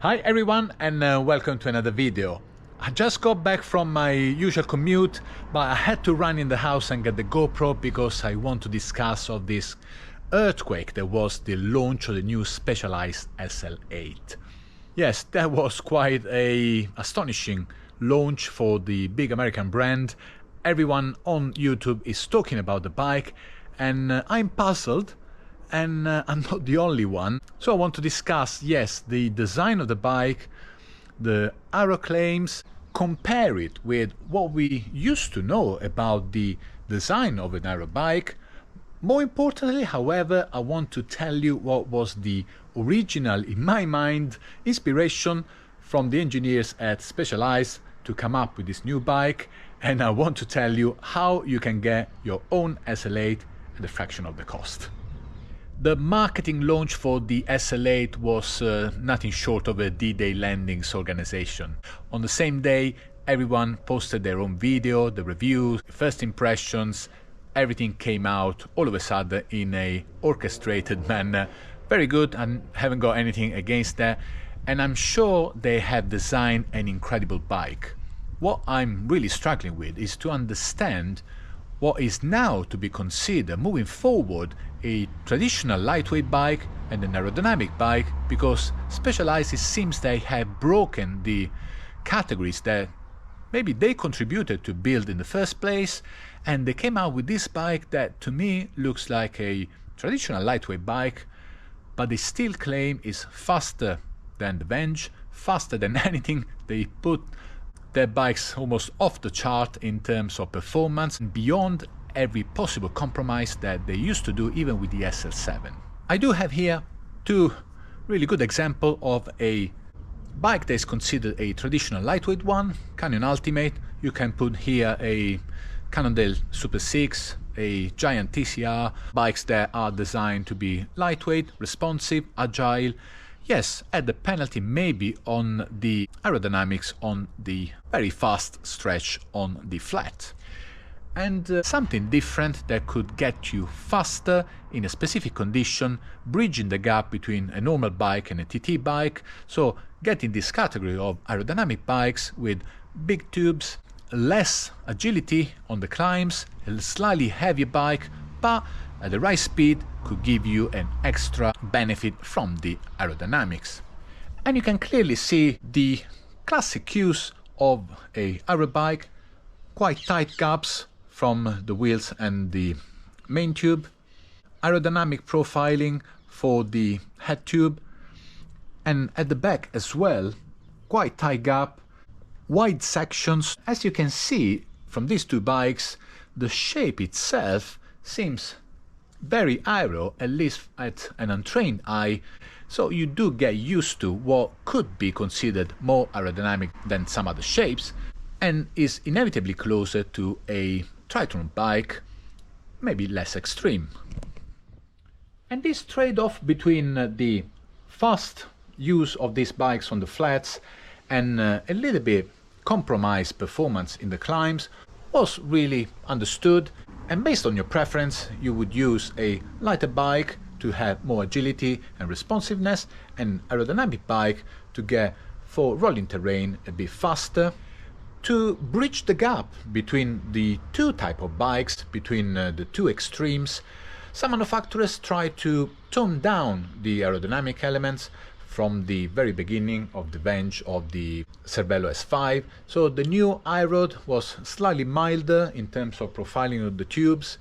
Hi everyone, and welcome to another video. I just got back from my usual commute, but I had to run in the house and get the GoPro because I want to discuss of this earthquake that was the launch of the new Specialized SL8. Yes, that was quite a astonishing launch for the big American brand. Everyone on YouTube is talking about the bike, and I'm puzzled. And I'm not the only one. So I want to discuss, yes, the design of the bike, the aero claims, compare it with what we used to know about the design of an aero bike. More importantly, however, I want to tell you what was the original, in my mind, inspiration from the engineers at Specialized to come up with this new bike. And I want to tell you how you can get your own SL8 at a fraction of the cost. The marketing launch for the SL8 was nothing short of a D-Day landings organization. On the same day, everyone posted their own video, the reviews, first impressions, everything came out all of a sudden in a orchestrated manner. Very good, I haven't got anything against that, and I'm sure they have designed an incredible bike. What I'm really struggling with is to understand what is now to be considered moving forward a traditional lightweight bike and an aerodynamic bike, because Specialized, it seems they have broken the categories that maybe they contributed to build in the first place, and they came out with this bike that to me looks like a traditional lightweight bike, but they still claim is faster than the Venge, faster than anything. They put their bikes almost off the chart in terms of performance, beyond every possible compromise that they used to do even with the SL7. I do have here two really good examples of a bike that is considered a traditional lightweight one, Canyon Ultimate. You can put here a Cannondale Super 6, a Giant TCR, bikes that are designed to be lightweight, responsive, agile. Yes, at the penalty maybe on the aerodynamics on the very fast stretch on the flat. And something different that could get you faster in a specific condition, bridging the gap between a normal bike and a TT bike. So getting this category of aerodynamic bikes with big tubes, less agility on the climbs, a slightly heavier bike, but at the right speed could give you an extra benefit from the aerodynamics. And you can clearly see the classic cues of a aero bike, quite tight gaps from the wheels and the main tube, aerodynamic profiling for the head tube, and at the back as well, quite tight gap, wide sections. As you can see from these two bikes, the shape itself seems very aero, at least at an untrained eye, so you do get used to what could be considered more aerodynamic than some other shapes, and is inevitably closer to a triathlon bike, maybe less extreme. And this trade-off between the fast use of these bikes on the flats and a little bit compromised performance in the climbs was really understood. And based on your preference, you would use a lighter bike to have more agility and responsiveness, and aerodynamic bike to get for rolling terrain a bit faster. To bridge the gap between the two types of bikes, between the two extremes, some manufacturers try to tone down the aerodynamic elements from the very beginning of the Venge of the Cervelo S5. So the new iRod was slightly milder in terms of profiling of the tubes.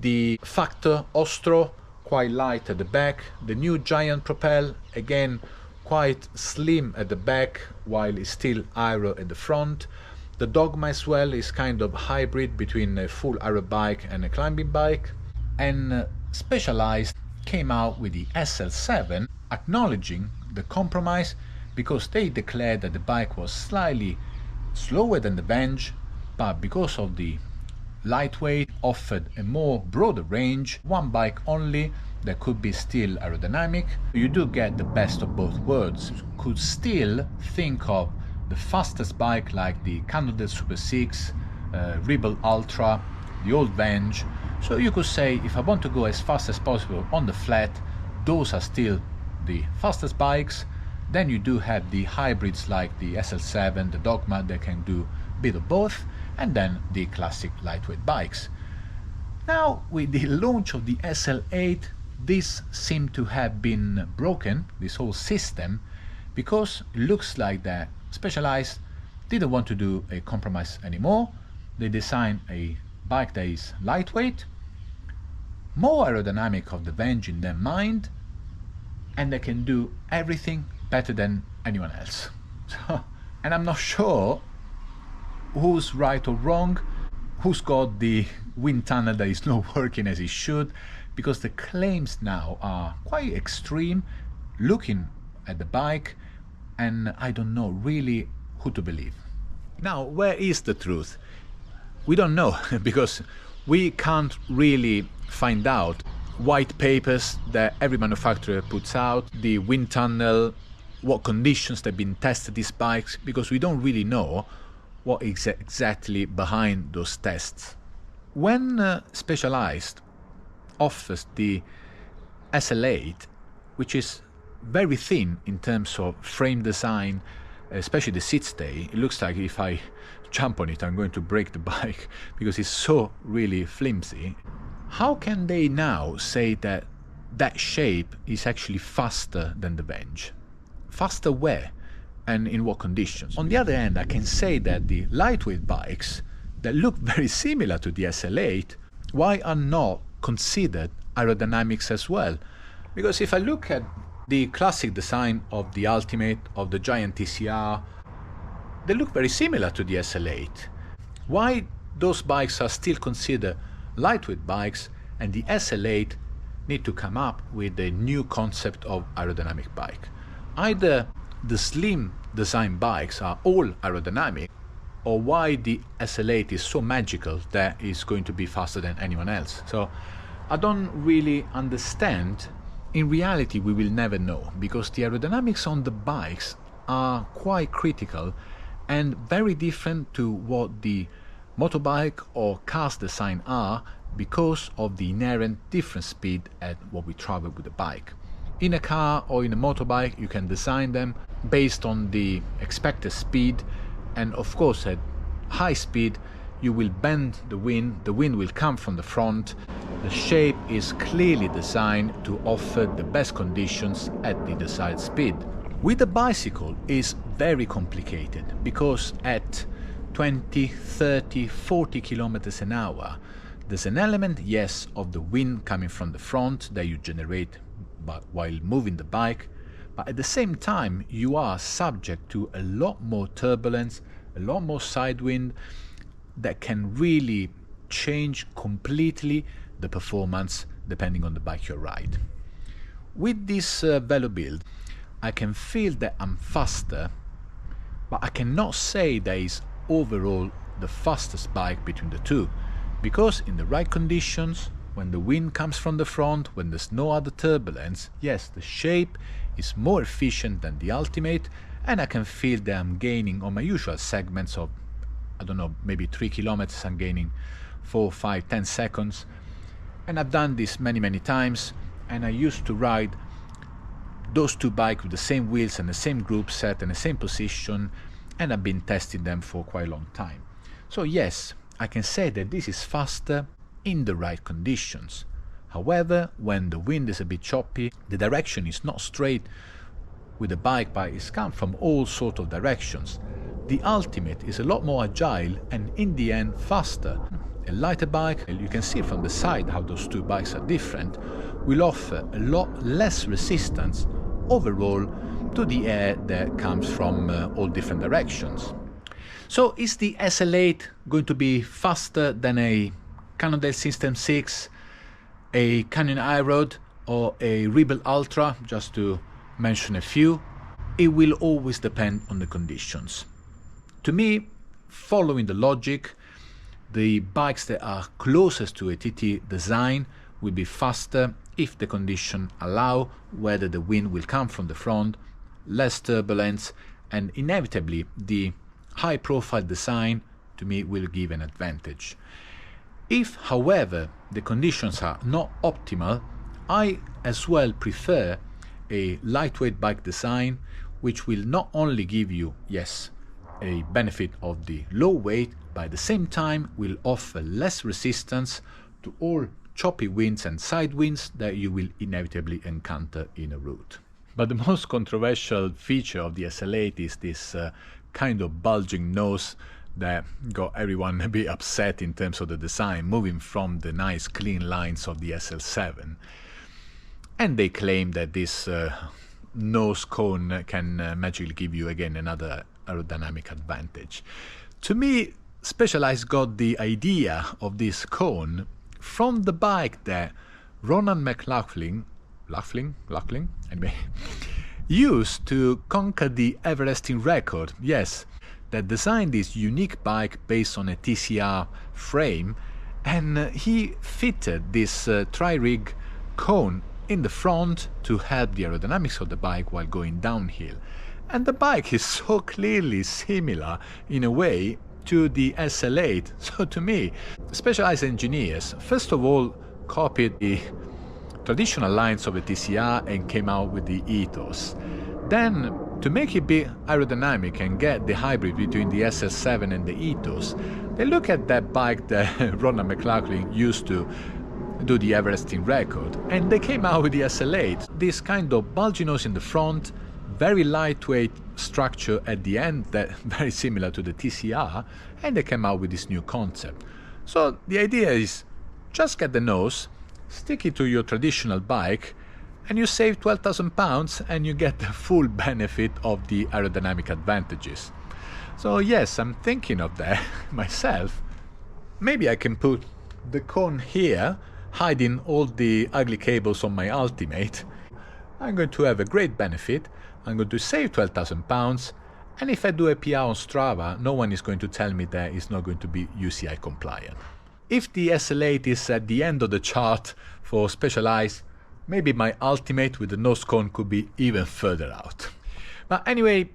The Factor Ostro, quite light at the back. The new Giant Propel, again quite slim at the back while it's still aero at the front. The Dogma as well is kind of hybrid between a full aero bike and a climbing bike. And Specialized came out with the SL7, acknowledging the compromise, because they declared that the bike was slightly slower than the Venge, but because of the lightweight offered a more broader range, one bike only that could be still aerodynamic. You do get the best of both worlds. Could still think of the fastest bike like the Cannondale Super 6, Rebel Ultra, the old Venge. So you could say, if I want to go as fast as possible on the flat, those are still the fastest bikes. Then you do have the hybrids like the SL7, the Dogma, that can do a bit of both, and then the classic lightweight bikes. Now, with the launch of the SL8, this seemed to have been broken, this whole system, because it looks like that Specialized didn't want to do a compromise anymore. They designed a bike that is lightweight, more aerodynamic of the Venge in their mind, and they can do everything better than anyone else. And I'm not sure who's right or wrong, who's got the wind tunnel that is not working as it should, because the claims now are quite extreme looking at the bike, and I don't know really who to believe. Now, where is the truth? We don't know, because we can't really find out white papers that every manufacturer puts out, the wind tunnel, what conditions they've been tested these bikes, because we don't really know what is exactly behind those tests. When Specialized offers the SL8, which is very thin in terms of frame design, especially the seat stay, it looks like if I jump on it I'm going to break the bike because it's so really flimsy. How can they now say that that shape is actually faster than the Venge? Faster where and in what conditions? On the other hand, I can say that the lightweight bikes that look very similar to the SL8, why are not considered aerodynamics as well? Because if I look at the classic design of the Ultimate, of the Giant TCR, they look very similar to the SL8. Why those bikes are still considered lightweight bikes and the SL8 need to come up with a new concept of aerodynamic bike? Either the slim design bikes are all aerodynamic, or why the SL8 is so magical that it's going to be faster than anyone else. So I don't really understand. In reality, we will never know, because the aerodynamics on the bikes are quite critical and very different to what the motorbike or cars design are, because of the inherent different speed at what we travel with the bike. In a car or in a motorbike, you can design them based on the expected speed, and of course at high speed you will bend the wind will come from the front. The shape is clearly designed to offer the best conditions at the desired speed. With a bicycle is very complicated, because at 20, 30, 40 kilometers an hour there's an element, yes, of the wind coming from the front that you generate while moving the bike, but at the same time you are subject to a lot more turbulence, a lot more side wind that can really change completely the performance depending on the bike you ride. With this Velo build, I can feel that I'm faster, but I cannot say that is overall the fastest bike between the two, because in the right conditions, when the wind comes from the front, when there's no other turbulence, yes, the shape is more efficient than the Ultimate, and I can feel that I'm gaining on my usual segments of, I don't know, maybe 3 kilometers, I'm gaining 4, 5, 10 seconds. And I've done this many times, and I used to ride those two bikes with the same wheels and the same group set and the same position, and I've been testing them for quite a long time. So yes, I can say that this is faster in the right conditions. However, when the wind is a bit choppy, the direction is not straight with the bike, but it's come from all sorts of directions. The Ultimate is a lot more agile and in the end faster. A lighter bike, you can see from the side how those two bikes are different, will offer a lot less resistance overall to the air that comes from all different directions. So is the SL8 going to be faster than a Cannondale System 6, a Canyon iRoad or a Rebel Ultra, just to mention a few? It will always depend on the conditions. To me, following the logic, the bikes that are closest to a TT design will be faster if the conditions allow, whether the wind will come from the front, less turbulence, and inevitably the high profile design to me will give an advantage. If, however, the conditions are not optimal, I as well prefer a lightweight bike design which will not only give you, yes, a benefit of the low weight, but at the same time will offer less resistance to all choppy winds and side winds that you will inevitably encounter in a route. But the most controversial feature of the SL8 is this kind of bulging nose that got everyone a bit upset in terms of the design, moving from the nice clean lines of the SL7. And they claim that this nose cone can magically give you again another aerodynamic advantage. To me, Specialized got the idea of this cone from the bike that Ronan Mc Loughlin anyway, used to conquer the Everesting record. Yes, that designed this unique bike based on a TCR frame, and he fitted this tri-rig cone in the front to help the aerodynamics of the bike while going downhill. And the bike is so clearly similar in a way to the SL8. So to me, Specialized engineers first of all copied the traditional lines of the TCR and came out with the ethos. Then, to make it be aerodynamic and get the hybrid between the SL7 and the ethos, they look at that bike that Ronan Mc Loughlin used to do the Everesting record, and they came out with the SL8. This kind of bulgy nose in the front, very lightweight structure at the end, that very similar to the TCR, and they came out with this new concept. So the idea is just get the nose, stick it to your traditional bike, and you save £12,000 and you get the full benefit of the aerodynamic advantages. So yes, I'm thinking of that myself. Maybe I can put the cone here, hiding all the ugly cables on my Ultimate. I'm going to have a great benefit. I'm going to save £12,000, and if I do a PR on Strava, no one is going to tell me that it's not going to be UCI compliant. If the SL8 is at the end of the chart for Specialized, maybe my Ultimate with the nose cone could be even further out. But anyway,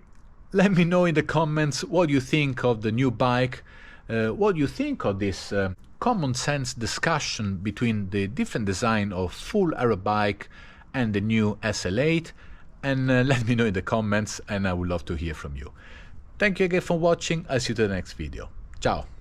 let me know in the comments what you think of the new bike, what you think of this common sense discussion between the different design of full aero bike and the new SL8, and let me know in the comments, and I would love to hear from you. Thank you again for watching. I'll see you to the next video. Ciao!